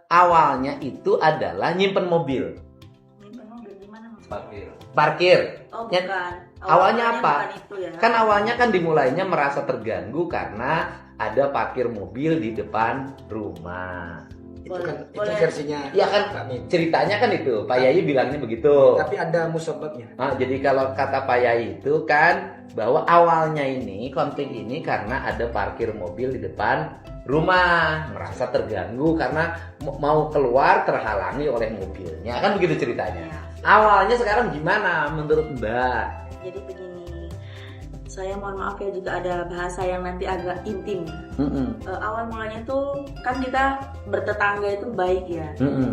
Awalnya itu adalah nyimpen mobil. Nyimpen mobil gimana maksudnya? Parkir. Oh Ya, bukan. awalnya apa? Bukan itu ya. Kan awalnya kan dimulainya merasa terganggu karena ada parkir mobil di depan rumah. Itu Boleh. versinya. Ya kan Kak Min. ceritanya kan itu, Pak Yai bilangnya begitu. Tapi ada musababnya. Nah, jadi kalau kata Pak Yai itu kan bahwa awalnya ini konflik ini karena ada parkir mobil di depan rumah, merasa terganggu karena mau keluar terhalangi oleh mobilnya, kan begitu ceritanya. Ya. Awalnya sekarang gimana menurut Mbak? Jadi begini, saya mohon maaf ya jika ada bahasa yang nanti agak intim. Awal mulanya tuh kan kita bertetangga itu baik ya.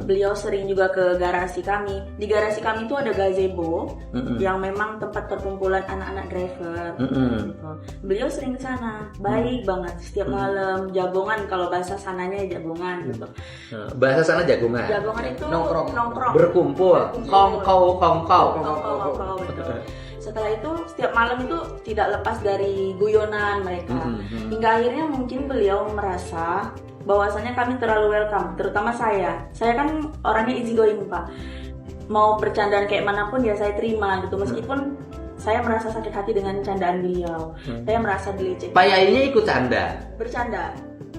Beliau sering juga ke garasi kami. Di garasi kami itu ada gazebo yang memang tempat perkumpulan anak-anak driver. Gitu. Beliau sering ke sana, baik banget setiap malam. Jagongan kalau bahasa sananya jagongan gitu. Bahasa sana jagongan. Jagongan itu Nongkrong. Berkumpul. Kongkow. Kongkow, betul. Setelah itu setiap malam itu tidak lepas dari guyonan mereka. Hingga akhirnya mungkin beliau merasa bahwasanya kami terlalu welcome, terutama saya. Saya kan orangnya easy going, Pak. Mau bercandaan kayak manapun ya saya terima gitu, meskipun saya merasa sakit hati dengan candaan beliau. Saya merasa dilecehkan. Pak Yainya ikut canda. Bercanda.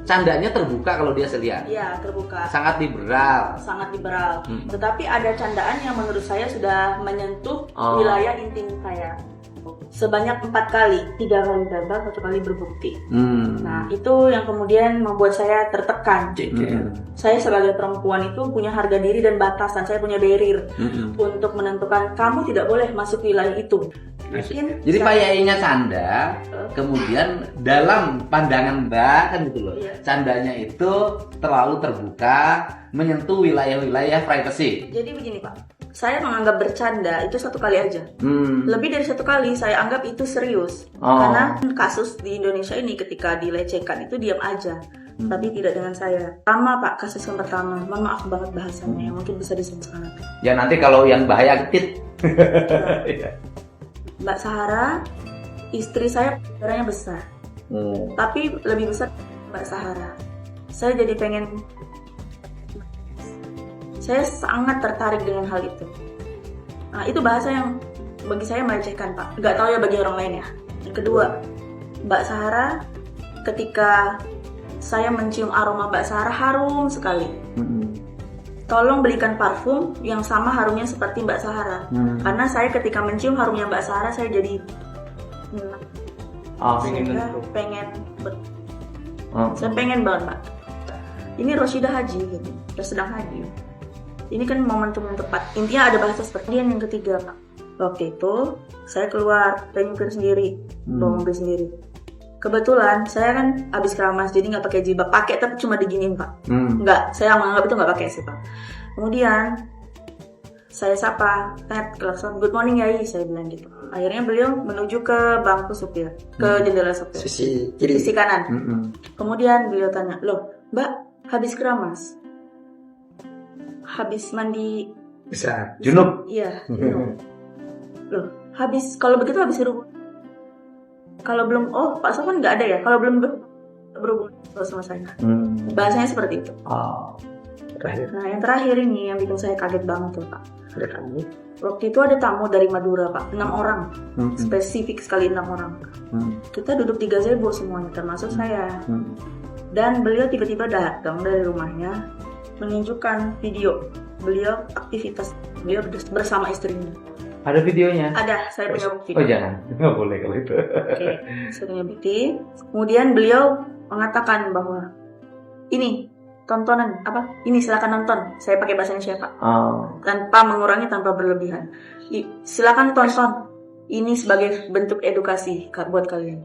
Candanya terbuka kalau dia selihat. Iya, terbuka. Sangat liberal. Sangat liberal. Tetapi ada candaan yang menurut saya sudah menyentuh wilayah intim saya. Sebanyak 4 kali, 3 kali gagal, 1 kali berbukti. Nah, itu yang kemudian membuat saya tertekan. Saya sebagai perempuan itu punya harga diri dan batasan. Saya punya barrier untuk menentukan kamu tidak boleh masuk wilayah itu. Mungkin Jadi Pak Yainya canda, kemudian dalam pandangan Mbak kan gitu loh, Iya. candanya itu terlalu terbuka, menyentuh wilayah-wilayah privasi. Jadi begini Pak, saya menganggap bercanda itu 1 kali aja. Lebih dari 1 kali saya anggap itu serius. Karena kasus di Indonesia ini ketika dilecehkan itu diam aja. Tapi tidak dengan saya. Pertama Pak, kasus yang pertama, mohon maaf banget bahasanya, mungkin bisa disensor. Ya nanti kalau yang bahaya tit. Mbak Sahara, istri saya darahnya besar. Tapi lebih besar Mbak Sahara. Saya jadi pengen. Saya sangat tertarik dengan hal itu. Nah, itu bahasa yang bagi saya melecehkan, Pak. Nggak tahu ya bagi orang lain ya. Yang kedua, Mbak Sahara, ketika saya mencium aroma Mbak Sahara harum sekali. Tolong belikan parfum yang sama harumnya seperti Mbak Sahara. Karena saya ketika mencium harumnya Mbak Sahara, saya jadi saya pengen banget, Pak. Ini Roshidah Haji gitu. Udah sedang haji. Ini kan momentum yang tepat. Intinya ada bahasa seperti yang ketiga, Pak. Waktu itu saya keluar, saya nyupir sendiri, bawa mobil sendiri. Kebetulan saya kan habis keramas, jadi nggak pakai jilbab, pakai tapi cuma diginiin Pak. Nggak, saya menganggap itu nggak pakai sih Pak. Kemudian saya sapa, klakson, good morning Yai, saya bilang gitu. Akhirnya beliau menuju ke bangku supir, ke jendela supir, Sisi kiri. sisi kanan. Kemudian beliau tanya, loh Mbak, habis keramas? Habis mandi Besar. Junub. Iya, junub. Loh, kalau begitu habis berhubungan. Kalau belum, Pak Sofwan nggak ada ya? Kalau belum berhubungan sama saya. Bahasanya seperti itu. Terakhir. Nah, yang terakhir ini yang bikin saya kaget banget tuh, Pak. Ada kamu. Waktu itu ada tamu dari Madura, Pak. 6 orang. Spesifik sekali 6 orang. Kita duduk di gazebo semuanya, termasuk saya. Dan beliau tiba-tiba datang dari rumahnya menunjukkan video beliau aktivitas beliau bersama istrinya. Ada videonya? Ada, saya punya bukti. Oh jangan, nggak boleh kalau itu. Oke, saya punya bukti. Kemudian beliau mengatakan bahwa ini tontonan apa? Ini silakan nonton. Saya pakai bahasa Indonesia Pak. Tanpa mengurangi, tanpa berlebihan. Silakan tonton. Ini sebagai bentuk edukasi buat kalian.